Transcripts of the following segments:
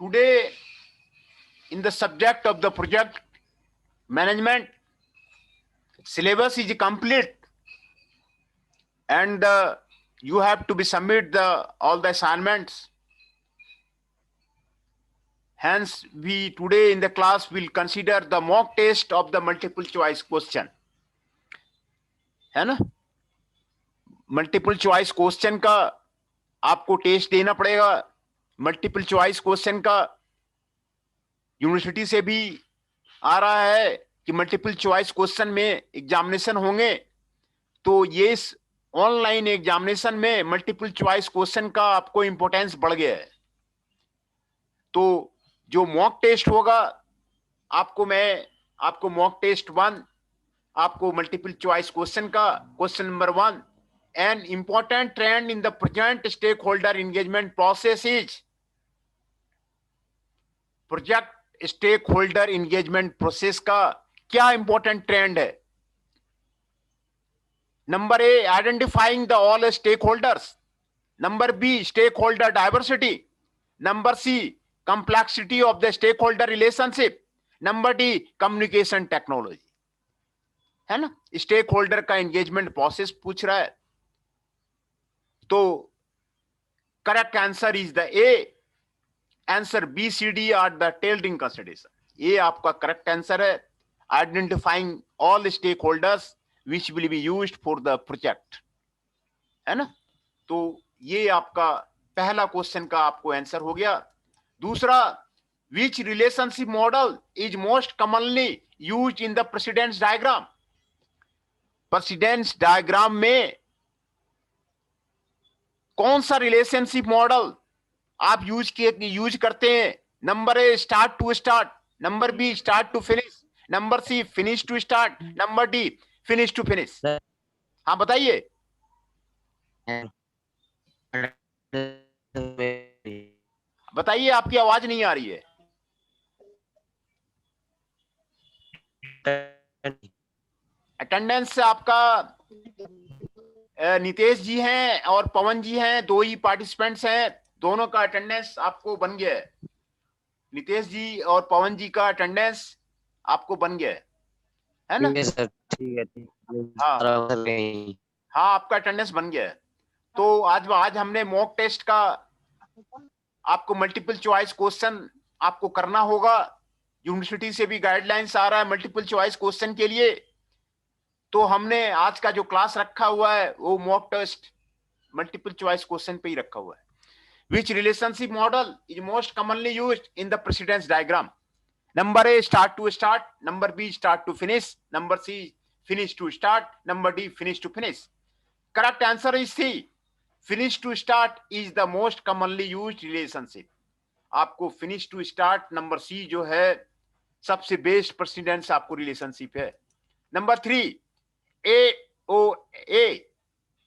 today in the subject of the project management, syllabus is complete, and you have to be submit all the assignments. Hence, we today in the class will consider the mock test of the multiple choice question. है ना? Multiple choice question का आपको test देना पड़ेगा. Multiple choice question का university से भी आ रहा है कि मल्टीपल चॉइस क्वेश्चन में एग्जामिनेशन होंगे. तो ये ऑनलाइन एग्जामिनेशन में मल्टीपल चॉइस क्वेश्चन का आपको इंपॉर्टेंस बढ़ गया है. तो जो मॉक टेस्ट होगा आपको मॉक टेस्ट 1 आपको मल्टीपल चॉइस क्वेश्चन का question number 1, an important trend in the present stakeholder engagement process is. Project stakeholder engagement process का क्या इंपॉर्टेंट ट्रेंड है? Number A, identifying the all stakeholders. Number B, stakeholder diversity. Number C, complexity of the stakeholder relationship. Number D, communication technology. है ना? Stakeholder का engagement process पूछ रहा है. तो correct answer is the A. Answer B C D are the tailed in consideration. ये आपका correct answer है. Identifying all stakeholders which will be used for the project. है ना? तो ये आपका पहला क्वेश्चन का आपको आंसर हो गया. दूसरा, which relationship model is most commonly used in the precedence diagram. Precedence diagram में कौन सा रिलेशनशिप मॉडल आप यूज करते हैं? Number A, start to start. Number B, start to finish. Number C, finish to start. Number D, finish to finish. हाँ बताइए. बताइए, आपकी आवाज नहीं आ रही है. अटेंडेंस आपका नितेश जी हैं और पवन जी हैं, दो ही पार्टिसिपेंट्स हैं. दोनों का अटेंडेंस आपको बन गया है. नितेश जी और पवन जी का अटेंडेंस आपको बन गया है ना? ठीक है. हाँ, आपका अटेंडेंस बन गया है. तो आज हमने मॉक टेस्ट का आपको मल्टीपल चॉइस क्वेश्चन आपको करना होगा. यूनिवर्सिटी से भी गाइडलाइंस आ रहा है मल्टीपल चॉइस क्वेश्चन के लिए. तो हमने आज का जो क्लास रखा हुआ है वो mock test multiple choice question पे ही रखा हुआ है. Which relationship model is most commonly used in the precedence diagram? Number A, start to start. Number B, start to finish. Number C, finish to start. Number D, finish to finish. Correct answer is C. Finish to start is the most commonly used relationship. आपको finish to start number C जो है सबसे best precedence आपको relationship है. Number 3, AOA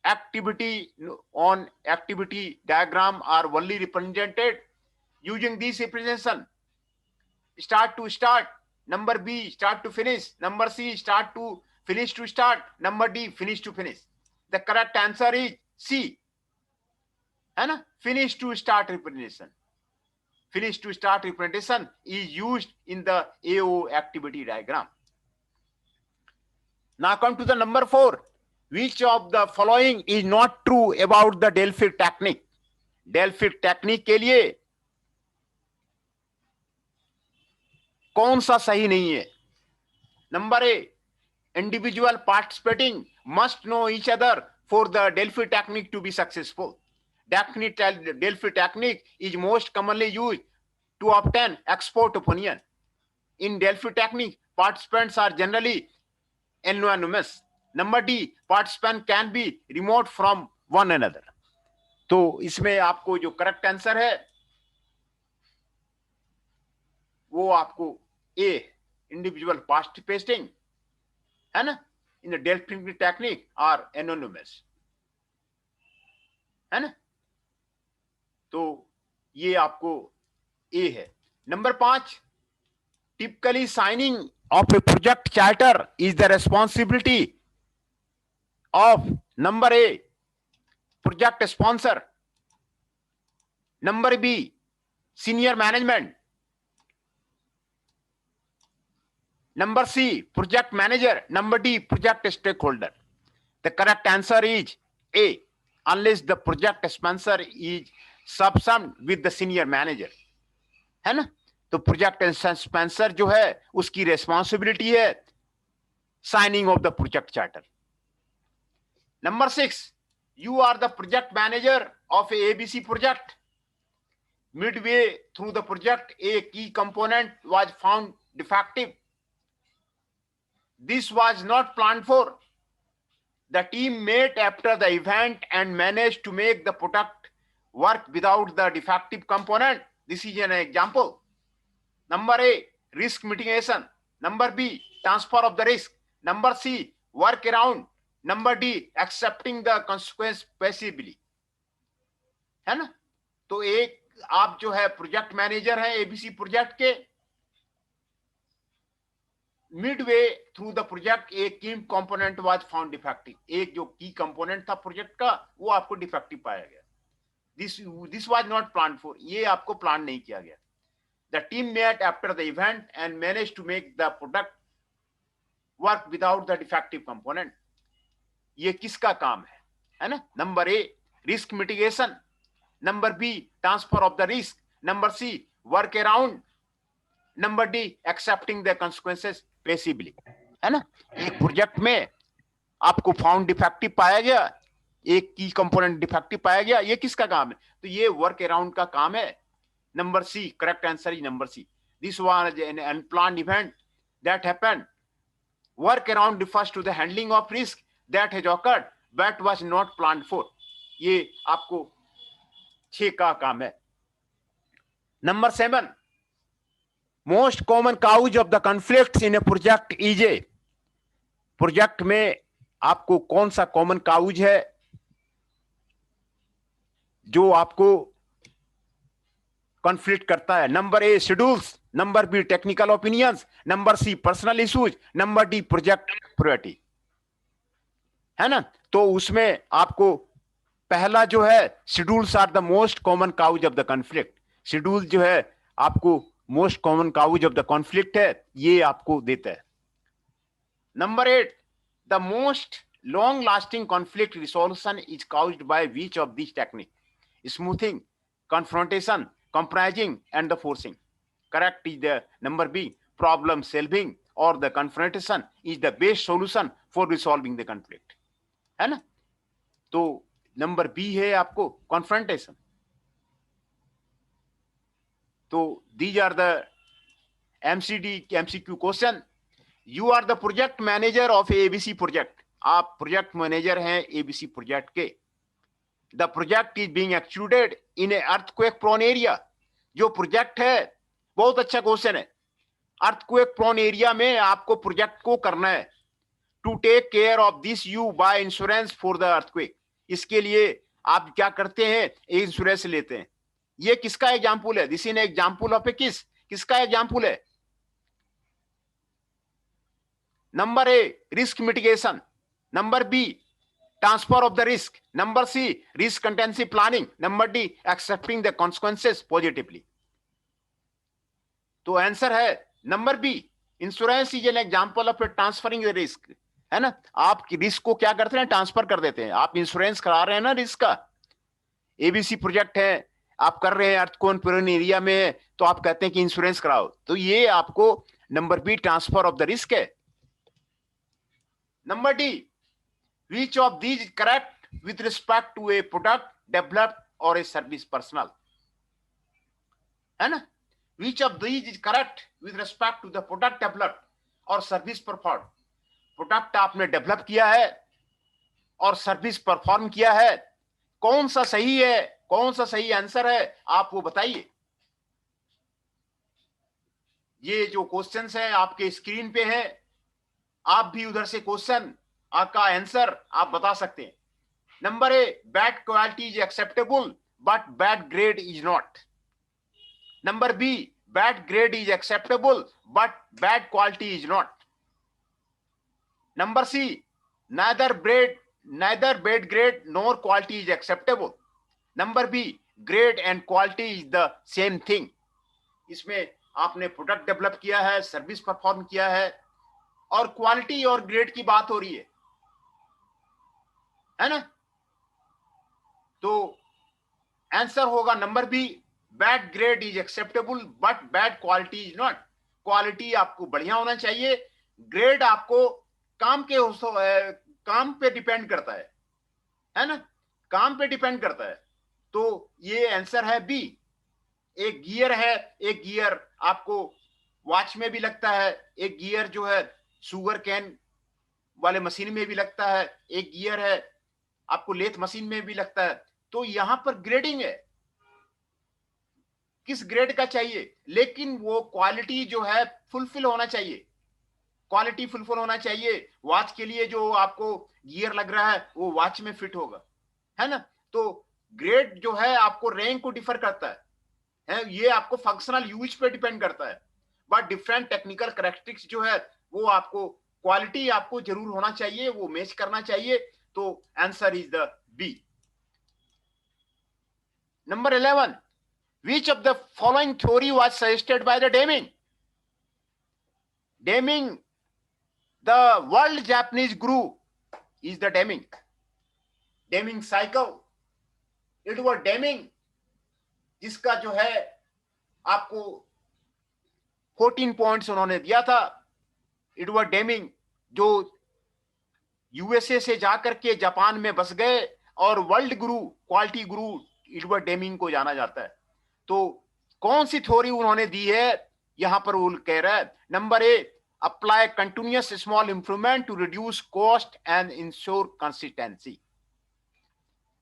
activity on activity diagram are only represented using this representation. Start to start. Number B, start to finish. Number C, start to finish to start. Number D, finish to finish. The correct answer is C. है ना? Finish to start representation. Finish to start representation is used in the AO activity diagram. Now come to the number 4. Which of the following is not true about the Delphi technique? Delphi technique के लिए कौन सा सही नहीं है? Number A, individual participating must know each other for the Delphi technique to be successful. Delphi technique is most commonly used to obtain expert opinion. In Delphi technique, participants are generally anonymous. Number D, participant can be remote from one another. तो इसमें आपको जो correct answer है वो आपको ए, individual participating है ना in the Delphi technique are anonymous. है ना? तो ये आपको ए है. Number 5, typically signing of a project charter is the responsibility of number A, project sponsor. Number B, senior management. Number C, project manager. Number D, project stakeholder. The correct answer is A, unless the project sponsor is subsumed with the senior manager. है ना? तो project sponsor जो है उसकी responsibility है signing of the project charter. Number 6, you are the project manager of a ABC project. Midway through the project, a key component was found defective. This was not planned for. The team met after the event and managed to make the product work without the defective component. This is an example. Number A, risk mitigation. Number B, transfer of the risk. Number C, workaround. Number D, accepting the consequence passively. है ना? तो एक आप जो है project manager हैं ABC project के, Midway through the project एक की कंपोनेंट वाज फाउंड डिफेक्टिव. एक जो की कंपोनेंट था प्रोजेक्ट का वो आपको डिफेक्टिव पाया गया. This was not plan for. ये आपको प्लान नहीं किया गया. The team met after the event and manage to make the product work without the defective component. ये किसका काम है ना? Number A, risk mitigation. Number B, transfer of the risk. Number C, work around. Number D, accepting the consequences passively. है ना? एक project में आपको फाउंड डिफेक्टिव पाया गया, एक की कंपोनेंट डिफेक्टिव पाया गया. ये किसका काम है? तो ये वर्क अराउंड का काम है. Number C, correct answer is number C. This was an unplanned event that happened. Work around refers to the handling of risk that has occurred but was not planned for. ये आपको 6 का काम है. Number 7, most common cause of the conflict in a project is A. Project में आपको कौन सा common cause है जो आपको कॉन्फ्लिक्ट करता है? Number A, schedules. Number B, technical opinions. Number C, personal issues. Number D, project priority. है ना? तो उसमें आपको पहला जो है, schedules are the most common cause of the conflict. Schedule जो है आपको most common cause of the conflict है, ये आपको देता है. Number 8, the most long lasting conflict resolution is caused by which of this technique? Smoothing, confrontation, compromising and the forcing. Correct is the number B, problem solving और the confrontation is the best solution for resolving the conflict. है ना? तो number B है आपको confrontation. तो these are the MCQ question. You are the project manager of ABC project. आप project manager हैं ABC project के. The project is being excluded in a earthquake prone area. जो प्रोजेक्ट है, बहुत अच्छा क्वेश्चन है. अर्थक्वेक प्रोन एरिया में आपको प्रोजेक्ट को करना है. To take care of this you buy insurance for the earthquake. इसके लिए आप क्या करते हैं? इंश्योरेंस लेते हैं. ये किसका एग्जाम्पल है? This is an example of a किसका एग्जाम्पल है? Number A, risk mitigation. Number B, transfer of the risk. Number C, risk contingency planning. Number D, accepting the consequences positively. तो आंसर है number B, insurance is an example of transferring the risk. है ना? आप risk को क्या करते हैं? Transfer कर देते हैं. आप इंश्योरेंस करा रहे हैं ना रिस्क का. एबीसी प्रोजेक्ट है, आप कर रहे हैं अर्थक्वेक प्रोन एरिया में, तो आप कहते हैं कि इंश्योरेंस कराओ. तो ये आपको number B, transfer of the risk है. Number D, which of these correct with respect to a product developed और ए सर्विस पर्सनल. है ना? Which of these is correct with respect to the product developed और service perform. Product आपने develop किया है और service perform किया है. कौन सा सही है? कौन सा सही आंसर है? आप वो बताइए. ये जो क्वेश्चंस हैं आपके स्क्रीन पे हैं. आप भी उधर से क्वेश्चन आपका आंसर आप बता सकते हैं. Number A, bad quality is acceptable but bad grade is not. Number B, bad grade is acceptable but bad quality is not. Number C, neither bad grade nor quality is acceptable. Number B, grade and quality is the same thing. इसमें आपने product develop किया है, service perform किया है, और quality और grade की बात हो रही है ना। तो आंसर होगा number B, bad grade is acceptable but bad quality is not. Quality आपको बढ़िया होना चाहिए, ग्रेड आपको काम के काम पे डिपेंड करता है ना, काम पे डिपेंड करता है। तो ये आंसर है बी। एक गियर है, एक गियर आपको वॉच में भी लगता है, एक गियर जो है शुगर कैन वाले मशीन में भी लगता है, एक गियर है आपको लेथ मशीन में भी लगता है। तो यहां पर ग्रेडिंग है, किस ग्रेड का चाहिए, लेकिन वो क्वालिटी जो है फुलफिल होना चाहिए, क्वालिटी फुलफिल होना चाहिए। वॉच के लिए जो आपको गियर लग रहा है वो वॉच में फिट होगा, है ना। तो ग्रेड जो है आपको रैंक को डिफर करता है, ये आपको फंक्शनल यूज पे डिपेंड करता है, बट डिफरेंट टेक्निकल कैरेक्टरिस्टिक्स जो है वो आपको क्वालिटी आपको जरूर होना चाहिए, वो मैच करना चाहिए। तो answer is the B. Number 11, which of the following theory was suggested by the Deming? Deming, the world Japanese guru is the Deming. Deming cycle, Edward Deming, जिसका जो है आपको 14 पॉइंट्स उन्होंने दिया था। एडवर्ड डेमिंग जो यूएसए से जाकर के जापान में बस गए, और वर्ल्ड गुरु, क्वालिटी गुरु एडवर्ड डेमिंग को जाना जाता है। तो कौन सी थ्योरी उन्होंने दी है, यहां पर वो कह रहा है number A, apply continuous small improvement to reduce cost and ensure consistency.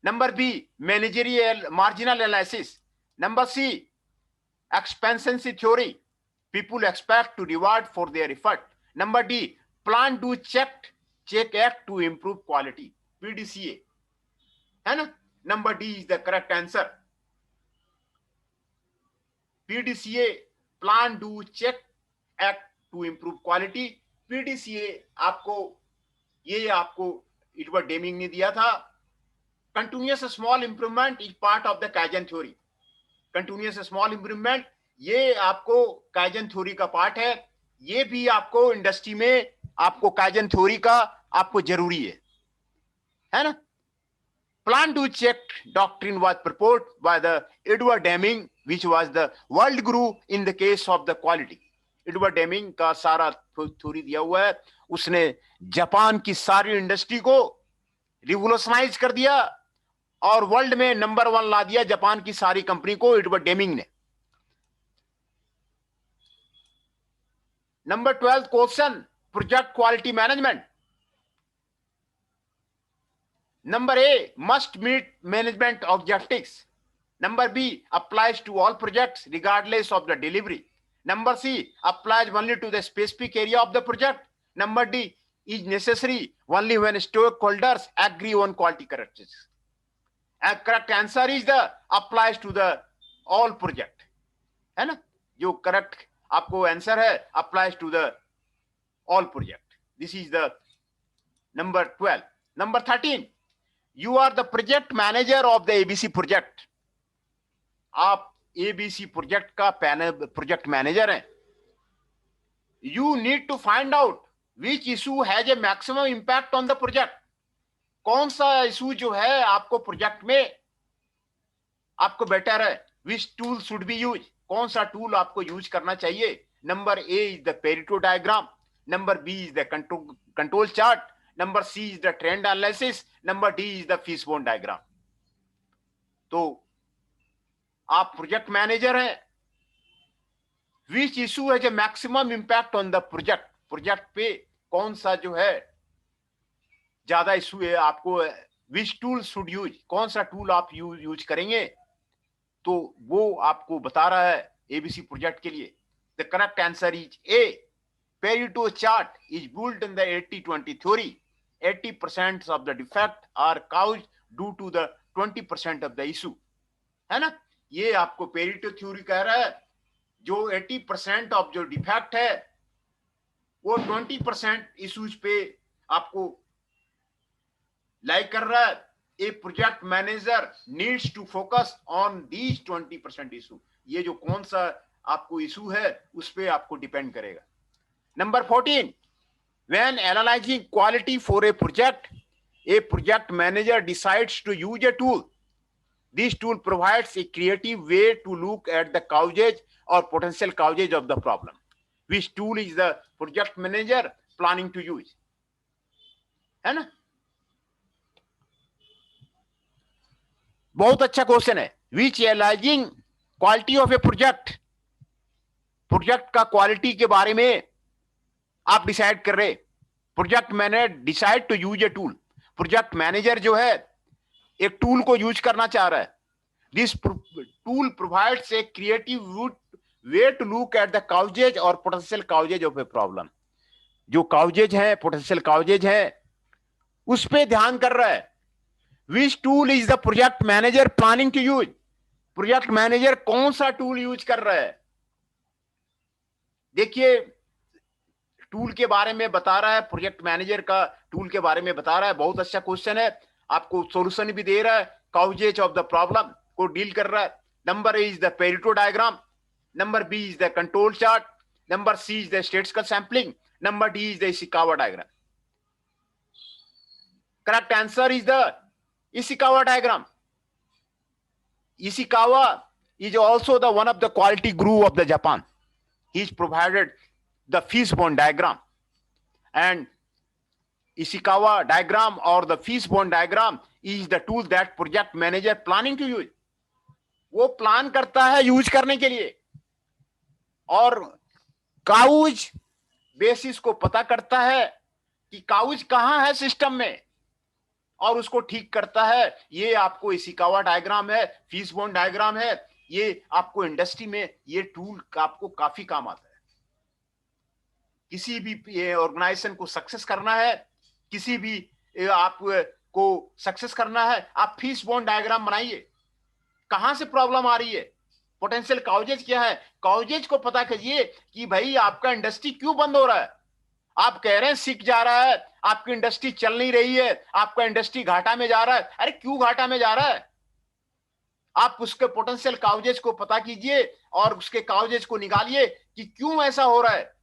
Number B, managerial marginal analysis. Number C, expectancy theory, people expect to reward for their effort. Number D, plan do check act to improve quality, PDCA, है ना। Number D is the correct answer. PDCA, plan do check act to improve quality. PDCA आपको Edward Deming ने दिया था। Continuous small improvement is part of the kaizen theory. Continuous small improvement ये आपको kaizen theory का part है। ये भी आपको इंडस्ट्री में आपको काइजन थ्योरी का आपको जरूरी है ना। Plan to check doctrine was proposed by the Edward Deming, which was the world guru in the case of the quality. Edward Deming का सारा थ्योरी दिया हुआ है, उसने जापान की सारी इंडस्ट्री को रिवोल्यूशनाइज कर दिया और वर्ल्ड में नंबर 1 ला दिया जापान की सारी कंपनी को एडवर्ड डेमिंग ने। Number 12 question, project quality management. Number A, must meet management objectives. Number B, applies to all projects regardless of the delivery. Number C, applies only to the specific area of the project. Number D, is necessary only when stakeholders agree on quality characteristics. And correct answer is the applies to the all project, है ना। जो correct आपको answer है applies to the all project. This is the number 12. Number 13, you are the project manager of the ABC project. आप ABC project का project manager हैं। You need to find out which issue has a maximum impact on the project. कौन सा issue जो है आपको project में आपको बेटर है। Which tool should be used, कौन सा टूल आपको यूज करना चाहिए। Number A is the Pareto diagram, number B is the control chart, number C is the trend analysis, number D is the fishbone diagram. तो आप project manager हैं, which issue has a maximum impact on the project, project पे कौन सा जो है ज्यादा issue है आपको, विच टूल शुड यूज, कौन सा टूल आप यूज करेंगे, तो वो आपको बता रहा है एबीसी प्रोजेक्ट के लिए। The correct answer is a, Pareto chart is built in the 80-20 theory. 80% of the defect are caused due to the 20% of the issue, है ना। ये आपको पेरेटो थ्योरी कह रहा है, जो 80% ऑफ जो डिफेक्ट है वो 20% इश्यूज पे आपको लाइक कर रहा है। a project manager needs to focus on these 20% issue. ये जो कौन सा आपको इशू है उस पे आपको डिपेंड करेगा. Number 14, when analyzing quality for a project manager decides to use a tool. This tool provides a creative way to look at the causes or potential causes of the problem. Which tool is the project manager planning to use? है ना? बहुत अच्छा question है. Which analyzing quality of a project का quality के बारे में आप डिसाइड कर रहे. Project manager decide to use a tool. Project manager जो है एक टूल को यूज करना चाह रहा है. This tool provides a creative way to look at the causes और potential causes of a problem. जो काउजेज है, पोटेंशियल काउजेज है, उस पे ध्यान कर रहा है. Which tool is the project manager planning to use? Project manager कौन सा टूल यूज कर रहा है? देखिए, टूल के बारे में बता रहा है, प्रोजेक्ट मैनेजर का टूल के बारे में बता रहा है. बहुत अच्छा क्वेश्चन है. आपको सॉल्यूशन भी दे रहा है, काउजेज ऑफ द प्रॉब्लम को डील कर रहा है. Number A is the Pareto diagram, number B is the control chart, number C is the statistical sampling, number D is the Ishikawa diagram. Correct answer is the Ishikawa diagram. Ishikawa is also the one of the quality guru of the Japan. He's provided the fishbone diagram, and Ishikawa diagram or the fishbone diagram is the tool that project manager planning to use. वो plan करता है use करने के लिए, और cause basis को पता करता है कि काउज कहां है सिस्टम में, और उसको ठीक करता है. ये आपको इशिकावा डायग्राम है, फिशबोन डायग्राम है. ये आपको इंडस्ट्री में ये टूल आपको काफी काम आता है. किसी भी ऑर्गेनाइजेशन को सक्सेस करना है, किसी भी आपको सक्सेस करना है, आप फिशबोन डायग्राम बनाइए. कहां से प्रॉब्लम आ रही है, पोटेंशियल काउजेज क्या है, काउजेज को पता कीजिए कि भाई आपका इंडस्ट्री क्यों बंद हो रहा है. आप कह रहे हैं सीख जा रहा है, आपकी इंडस्ट्री चल नहीं रही है, आपका इंडस्ट्री घाटा में जा रहा है. अरे क्यों घाटा में जा रहा है? आप उसके पोटेंशियल काउजेज को पता कीजिए और उसके काउजेज को निकालिए कि क्यों ऐसा हो रहा है.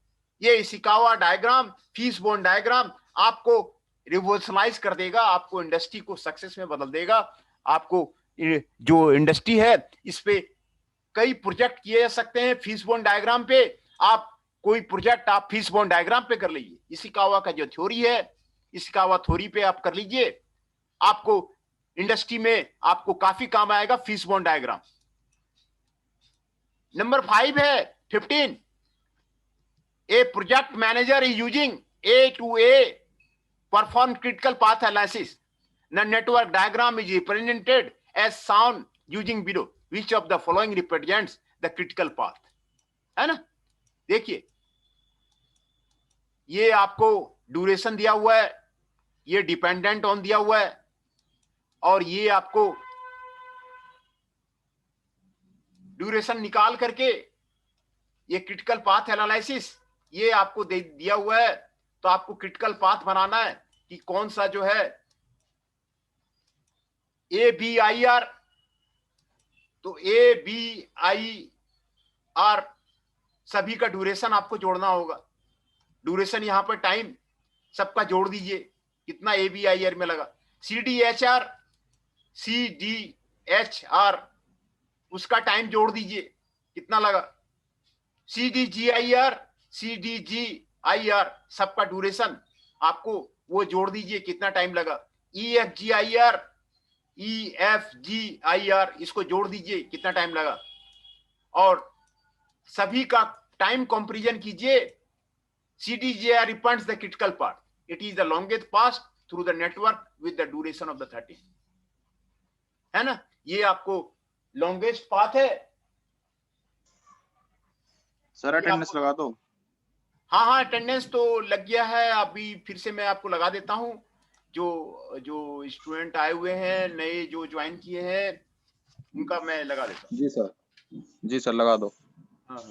ये इशिकावा डायग्राम, फिशबोन डायग्राम आपको रिवोल्यूशनाइज कर देगा, आपको इंडस्ट्री को सक्सेस में बदल देगा. आपको जो इंडस्ट्री है इस पे कई प्रोजेक्ट किए जा सकते हैं. फिशबोन डायग्राम पे आप कोई प्रोजेक्ट आप फिशबोन डायग्राम पे कर लीजिए. इशिकावा का जो थ्योरी है, इशिकावा थ्योरी पे आप कर लीजिए. आपको इंडस्ट्री में आपको काफी काम आएगा फिशबोन डायग्राम. नंबर 5 है 15. A project manager is using a to a perform critical path analysis. The network diagram is represented as sound using below. Which of the following represents the critical path? है ना? देखिए, ये आपको duration दिया हुआ है, ये डिपेंडेंट ऑन दिया हुआ है, और ये आपको ड्यूरेशन निकाल करके ये क्रिटिकल पाथ एनालिसिस ये आपको दिया हुआ है. तो आपको क्रिटिकल पाथ बनाना है कि कौन सा जो है ABIR. तो ABIR सभी का ड्यूरेशन आपको जोड़ना होगा. ड्यूरेशन यहां पर टाइम सबका जोड़ दीजिए कितना ABIR में लगा. CDHR उसका टाइम जोड़ दीजिए कितना लगा. CDGIR सबका ड्यूरेशन आपको वो जोड़ दीजिए कितना टाइम लगा. EFGIR इसको जोड़ दीजिए कितना टाइम लगा, और सभी का टाइम कंपैरिजन कीजिए. CDGIR represents the critical path. It is the longest path through the network with the duration of the 30. है ना? ये आपको लॉन्गेस्ट पाथ है. सर अटेंडेंस लगा दो. हाँ, अटेंडेंस तो लग गया है. अभी फिर से मैं आपको लगा देता हूँ. जो स्टूडेंट आए हुए हैं नए जो ज्वाइन किए हैं उनका मैं लगा देता हूँ. जी सर लगा दो. हाँ.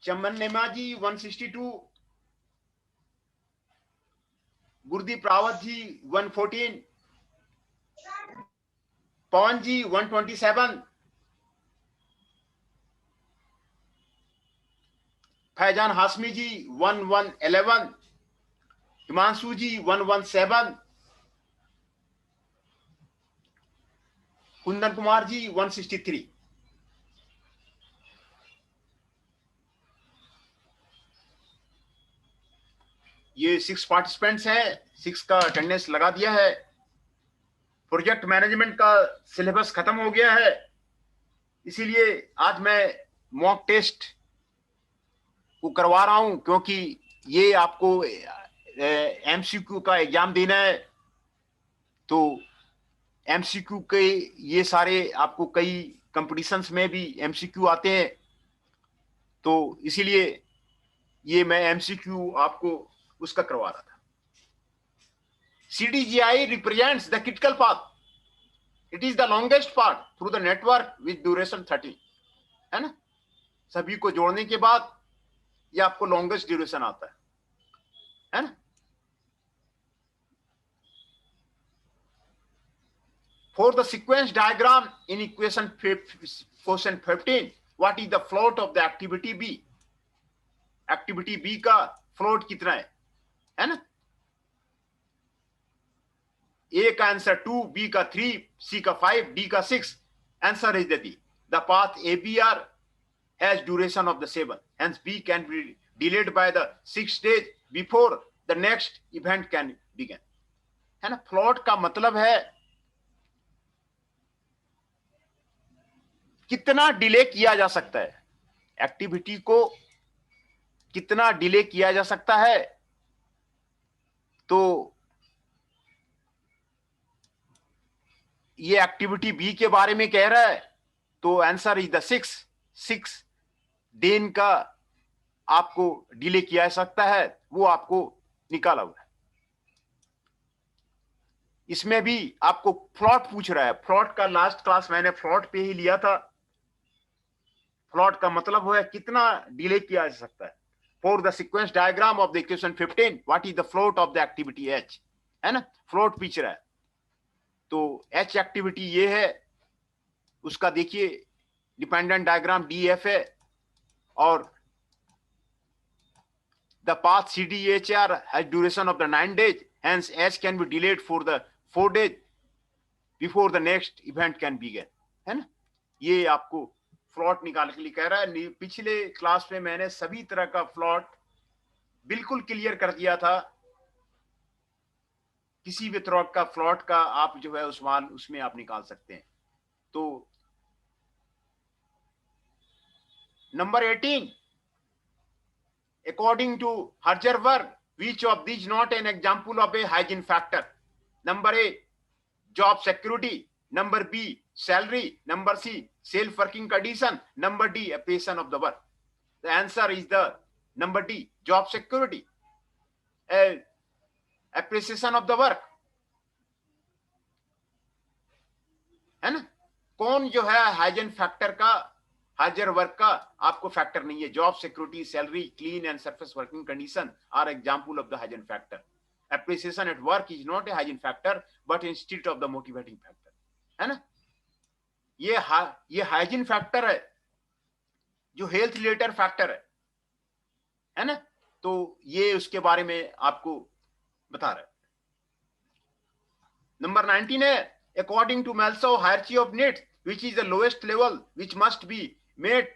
चमन नेमा जी 162, गुरदीप रावत जी 114, पवन जी 127, फैजान हाशमी जी 1111, हिमांशु जी 117, कुंदन कुमार जी 163। ये 6 पार्टिसिपेंट्स हैं, 6 का अटेंडेंस लगा दिया है। प्रोजेक्ट मैनेजमेंट का सिलेबस खत्म हो गया है, इसीलिए आज मैं मॉक टेस्ट को करवा रहा हूं, क्योंकि ये आपको एमसीक्यू का एग्जाम देना है। तो एमसीक्यू के ये सारे आपको कई कंपटीशंस में भी एमसीक्यू आते हैं, तो इसीलिए ये मैं एमसीक्यू आपको उसका करवा रहा था। CDGI represents the critical path. It is the longest path through the network with duration 30, है ना। सभी को जोड़ने के बाद ये आपको लॉन्गेस्ट ड्यूरेशन आता है ना। For the sequence diagram in equation question 15, what is the float of the activity B? Activity B का फ्लोट कितना है ना। A का आंसर 2, B का 3, C का 5, D का 6। Answer is the The path ABR has duration of the 7, hence B can be delayed by the 6 days before the next event can begin, है ना। फ्लोट का मतलब है कितना डिले किया जा सकता है, एक्टिविटी को कितना डिले किया जा सकता है। तो ये एक्टिविटी बी के बारे में कह रहा है, तो आंसर इज द 6 दिन का आपको डिले किया जा सकता है, वो आपको निकाला हुआ है। इसमें भी आपको फ्लॉट पूछ रहा है। फ्लॉट का लास्ट क्लास मैंने फ्लॉट पे ही लिया था। फ्लॉट का मतलब हुआ कितना डिले किया जा सकता है। For the sequence diagram of the equation 15, what is the float of the activity H, है ना। फ्लोट पूछ रहा है, तो एच एक्टिविटी ये है, उसका देखिए डिपेंडेंट डायग्राम DF है, और the path CDHR has duration of the 9 days, hence H can be delayed for the 4 days before the next event can begin, है ना। ये आपको फ्लॉट निकालने के लिए कह रहा है। पिछले क्लास में मैंने सभी तरह का फ्लॉट बिल्कुल क्लियर कर दिया था। किसी भी तरह का फ्लॉट का आप जो है उसमें आप निकाल सकते हैं। तो number 18, according to Harjarwar, which of these not an example of a hygiene factor? Number A, job security. Number B, salary. Number C, self-working condition. Number D, appreciation of the work. The answer is the number D, job security, appreciation of the work, है ना। कौन जो है hygiene factor का, हाजर work का आपको factor नहीं है। Job security, salary, clean and surface working condition are example of the hygiene factor. Appreciation at work is not a hygiene factor but institute of the motivating factor, है ना। ये hygiene factor है जो health related factor है ना। तो ये उसके बारे में आपको बता रहा है। नंबर 19 है, according to Malsaw hierarchy of needs, which is the lowest level which must be made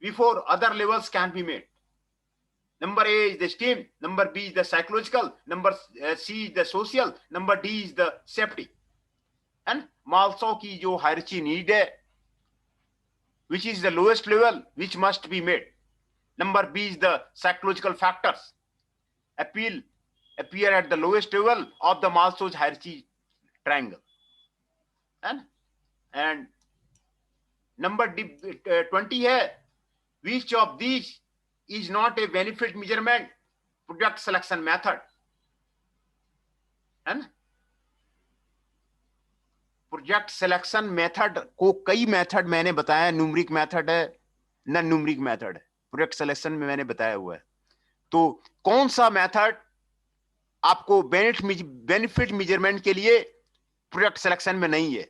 before other levels can be made. Number A is the STEAM, number B is the psychological, number C is the social, number D is the safety. And Malsaw की जो hierarchy need है, which is the lowest level which must be made. Number B is the psychological factors appear at the lowest level of the Malsaw's hierarchy triangle. And number 20 है, which of these is not a benefit measurement product selection method, है ना। Project selection method को कई method मैंने बताया, numeric method है, non numeric method है, project selection में मैंने बताया हुआ है। तो कौन सा मेथड आपको बेनिफिट मेजरमेंट के लिए प्रोडक्ट सिलेक्शन में नहीं है।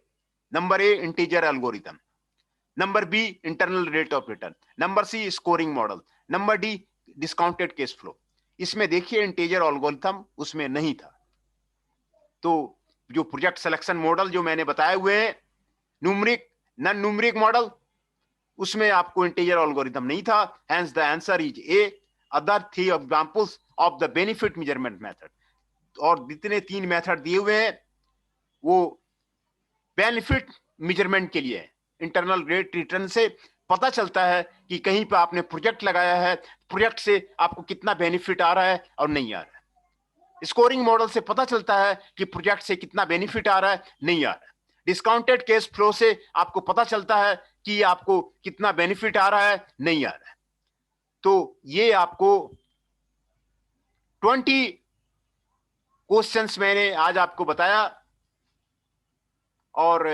Number A integer algorithm, number B internal rate of return, number C scoring model, number D discounted cash flow. इसमें देखिए इंटीजर एल्गोरिथम उसमें नहीं था। तो जो प्रोजेक्ट सिलेक्शन मॉडल जो मैंने बताए हुए हैं, न्यूमरिक, नॉन न्यूमरिक मॉडल, उसमें आपको इंटीजर एल्गोरिथम नहीं था। Hence the answer is a. Other 3 examples of the benefit measurement method, और जितने 3 मेथड दिए हुए हैं वो बेनिफिट मेजरमेंट के लिए है। इंटरनल रेट रिटर्न से पता चलता है कि कहीं पर आपने प्रोजेक्ट लगाया है, प्रोजेक्ट से आपको कितना बेनिफिट आ रहा है और नहीं आ रहा है। स्कोरिंग मॉडल से पता चलता है कि प्रोजेक्ट से कितना बेनिफिट आ रहा है, नहीं आ रहा है। डिस्काउंटेड केस फ्लो से आपको पता चलता है कि आपको कितना बेनिफिट आ रहा है, नहीं आ रहा है। तो ये आपको 20 क्वेश्चंस मैंने आज आपको बताया, और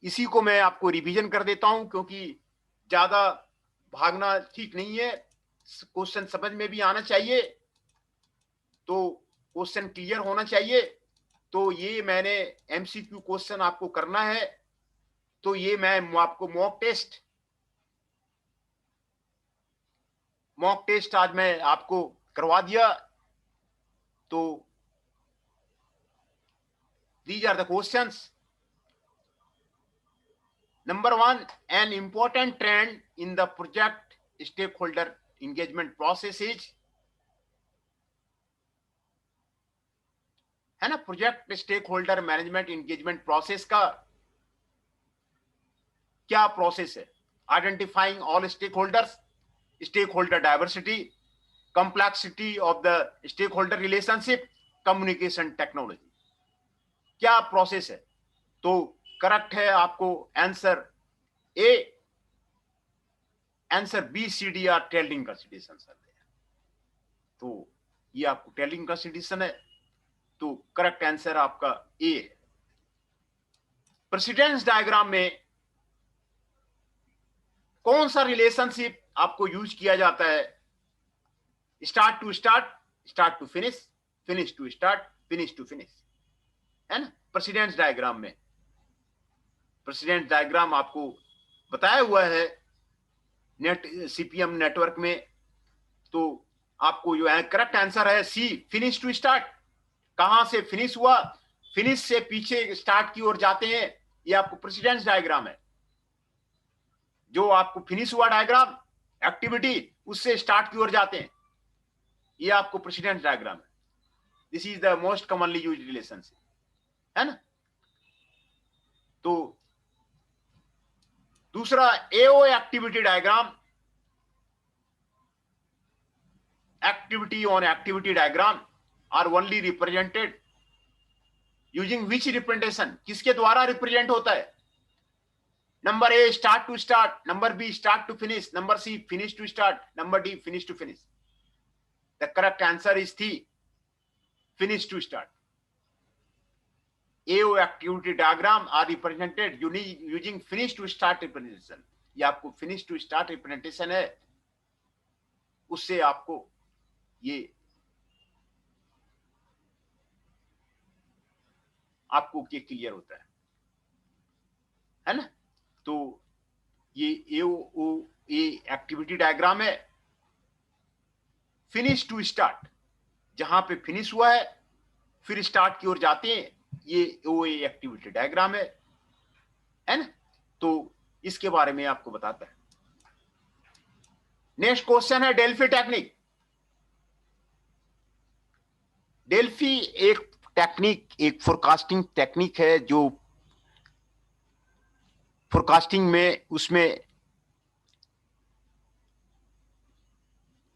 इसी को मैं आपको रिवीजन कर देता हूं, क्योंकि ज्यादा भागना ठीक नहीं है। क्वेश्चन समझ में भी आना चाहिए, तो क्वेश्चन क्लियर होना चाहिए। तो ये मैंने एमसीक्यू क्वेश्चन आपको करना है। तो ये मैं आपको मॉक टेस्ट आज मैं आपको करवा दिया। तो these are the questions. Number 1, an important trend in the project stakeholder engagement process is, है ना, project stakeholder management engagement process का क्या प्रोसेस है? Identifying all stakeholders, stakeholder diversity, complexity of the stakeholder relationship, communication technology. क्या process है? तो correct है आपको answer A. Answer B C D are telling consideration sir. तो ये आपको टेलिंग कंसिडरेशन है, तो करेक्ट आंसर आपका ए है। प्रेसिडेंस डायग्राम में कौन सा रिलेशनशिप आपको यूज किया जाता है? Start to start, start to finish, finish to start, finish to finish, है ना। प्रेसिडेंस डायग्राम में, प्रेसिडेंस डायग्राम आपको बताया हुआ है नेट सीपीएम नेटवर्क में। तो आपको जो है करेक्ट आंसर है सी, फिनिश टू स्टार्ट। कहां से फिनिश हुआ, फिनिश से पीछे स्टार्ट की ओर जाते हैं, ये आपको प्रेसिडेंस डायग्राम है। जो आपको फिनिश हुआ डायग्राम एक्टिविटी, उससे स्टार्ट की ओर जाते हैं, ये आपको प्रेसिडेंस डायग्राम है। This is the most commonly used relationship, है ना। तो दूसरा AO activity diagram, activity on activity diagram are only represented using which representation, किसके द्वारा रिप्रेजेंट होता है? Number A start to start, number B start to finish, number C finish to start, number D finish to finish. The correct answer is the finish to start. AO activity diagram are represented using finish to start representation. ये आपको finish to start representation है, उससे आपको ये आपको clear होता है ना। तो ये ए एक्टिविटी डायग्राम है। फिनिश टू स्टार्ट, जहां पे फिनिश हुआ है फिर स्टार्ट की ओर जाते हैं, ये ओ एक्टिविटी डायग्राम है ना। तो इसके बारे में आपको बताता है। नेक्स्ट क्वेश्चन है डेल्फी टेक्निक। डेल्फी एक टेक्निक, एक फोरकास्टिंग टेक्निक है, जो फोरकास्टिंग में उसमें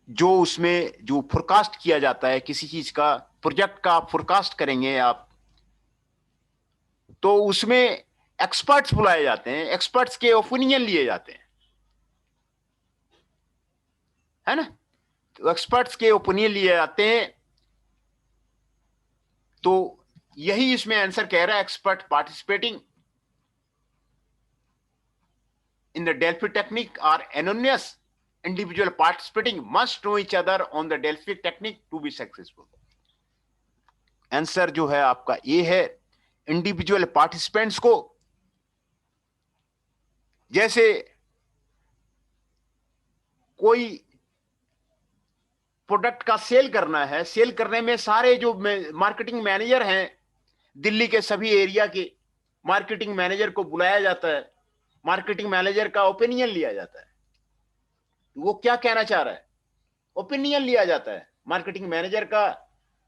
जो फोरकास्ट किया जाता है किसी चीज का, प्रोजेक्ट का फोरकास्ट करेंगे आप, तो उसमें एक्सपर्ट्स बुलाए जाते हैं, एक्सपर्ट्स के ओपिनियन लिए जाते हैं, है ना। तो एक्सपर्ट्स के ओपिनियन लिए जाते हैं। तो यही इसमें आंसर कह रहा है, expert participating in the Delphi technique are anonymous individual participating must know each other on the Delphi technique to be successful. Answer जो है आपका ए है, इंडिविजुअल पार्टिसिपेंट्स को, जैसे कोई प्रोडक्ट का सेल करना है, सेल करने में सारे जो मार्केटिंग मैनेजर हैं दिल्ली के सभी एरिया के मार्केटिंग मैनेजर को बुलाया जाता है, मार्केटिंग मैनेजर का ओपिनियन लिया जाता है, वो क्या कहना चाह रहा है, ओपिनियन लिया जाता है, मार्केटिंग मैनेजर का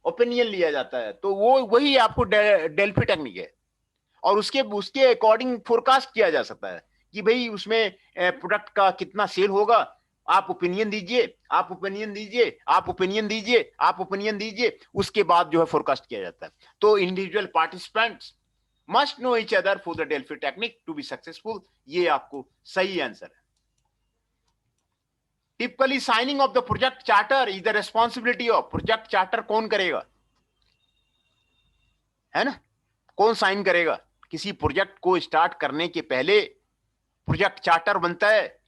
ओपिनियन लिया जाता है, तो वो वही आपको डेल्फी टेक्निक है। और उसके अकॉर्डिंग फोरकास्ट किया जा सकता है कि भाई उसमें प्रोडक्ट का कितना सेल होगा, आप ओपिनियन दीजिए, आप ओपिनियन दीजिए, आप ओपिनियन दीजिए, आप ओपिनियन दीजिए, उसके बाद जो है फोरकास्ट किया जाता है। तो individual participants must know each other for the Delphi technique to be successful, ये आपको सही आंसर है। Typically signing off the project charter is the responsibility of, project charter कौन करेगा, है ना, कौन साइन करेगा? किसी प्रोजेक्ट को स्टार्ट करने के पहले प्रोजेक्ट चार्टर बनता है,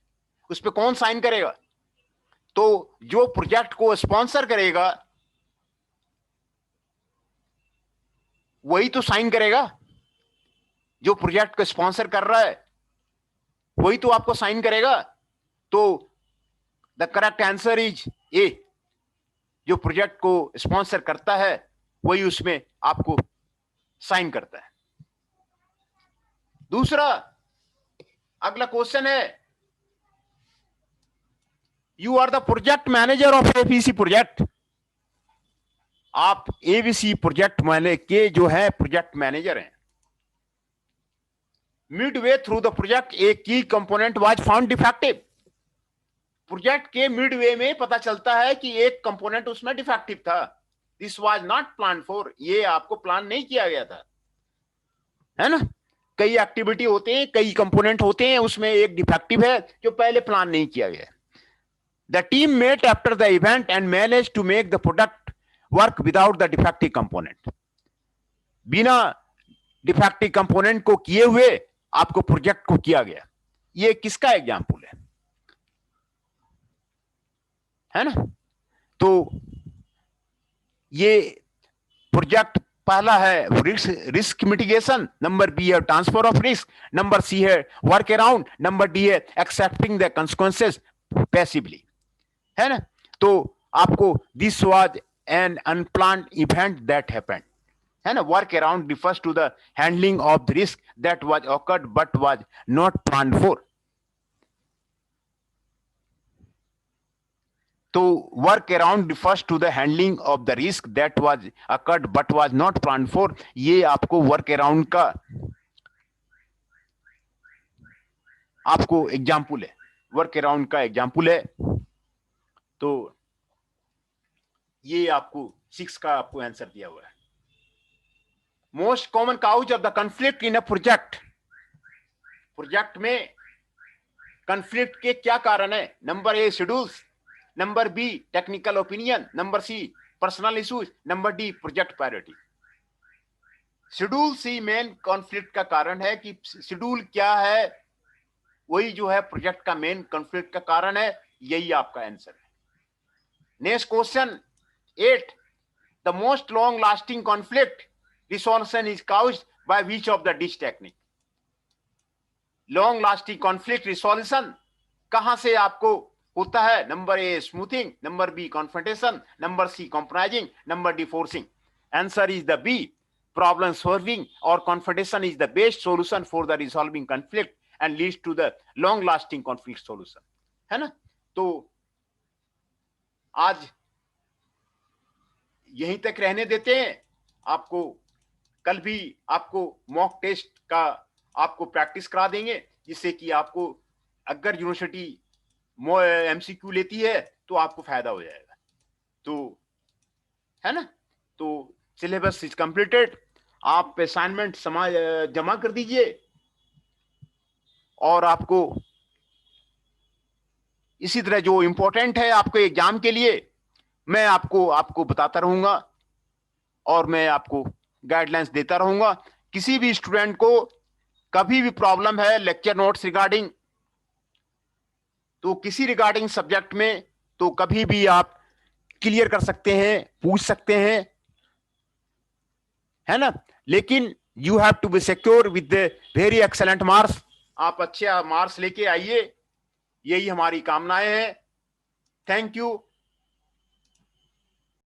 उस पर कौन साइन करेगा? तो जो प्रोजेक्ट को स्पॉन्सर करेगा वही तो साइन करेगा, जो प्रोजेक्ट को स्पॉन्सर कर रहा है वही तो आपको साइन करेगा। तो the correct answer is a, जो प्रोजेक्ट को स्पॉन्सर करता है वही उसमें आपको साइन करता है। दूसरा अगला क्वेश्चन है, you are the project manager of ABC project, आप एबीसी प्रोजेक्ट के जो है प्रोजेक्ट मैनेजर हैं। Midway through the project a key component was found defective, project के मिडवे में पता चलता है कि एक कंपोनेंट उसमें डिफेक्टिव था, this was not plan for, ये आपको प्लान नहीं किया गया था, है ना। कई एक्टिविटी होते हैं, कई कंपोनेंट होते हैं, उसमें एक डिफेक्टिव है जो पहले प्लान नहीं किया गया। The team met after the event and manage to make the product work without the defective component, बिना डिफेक्टिव कंपोनेंट को किए हुए आपको प्रोजेक्ट को किया गया। ये किसका एग्जाम्पल है ना। तो ये प्रोजेक्ट पहला है रिस्क मिटिगेशन, नंबर बी है transfer of risk, number C है वर्क अराउंड, नंबर डी है एक्सेप्टिंग द consequences पैसिवली, है ना। तो आपको this was an unplanned event that happened, है ना। Work around refers to the handling of the risk that was occurred but was not planned for. तो work around refers to the handling of the risk that was occurred but was not planned for, ये आपको work around का आपको example है, work around का example है। तो ये आपको 6 का आपको आंसर दिया हुआ है। Most common cause of the conflict in a project, project में कंफ्लिक्ट के क्या कारण है? Number A schedules, number B technical opinion, number C personal issues, number D project priority. Schedule सी मेन कॉन्फ्लिक्ट का कारण है कि शेड्यूल क्या है वही जो है प्रोजेक्ट का मेन कॉन्फ्लिक्ट का कारण है, यही आपका आंसर है। Next question 8, the most long lasting conflict resolution is caused by which of the this technique. Long lasting conflict resolution कहां से आपको होता है? Number A smoothing, number B confrontation, number C compromising, number D forcing. Answer is the B, problem solving और confrontation is the best solution for the resolving conflict and leads to the long lasting conflict solution, है ना। तो आज यहीं तक रहने देते हैं, आपको कल भी आपको मॉक टेस्ट का आपको प्रैक्टिस करा देंगे, जिससे कि आपको अगर यूनिवर्सिटी एमसीक्यू लेती है तो आपको फायदा हो जाएगा। तो है ना, तो सिलेबस इज कंप्लीटेड, आप असाइनमेंट जमा कर दीजिए और आपको इसी तरह जो इंपॉर्टेंट है आपको एग्जाम के लिए मैं आपको बताता रहूंगा और मैं आपको गाइडलाइंस देता रहूंगा। किसी भी स्टूडेंट को कभी भी प्रॉब्लम है लेक्चर नोट्स रिगार्डिंग तो किसी रिगार्डिंग सब्जेक्ट में तो कभी भी आप क्लियर कर सकते हैं, पूछ सकते हैं, है ना। लेकिन you have to be secure with very excellent marks. आप अच्छे मार्क्स लेके आइए, यही हमारी कामनाएं हैं। Thank you.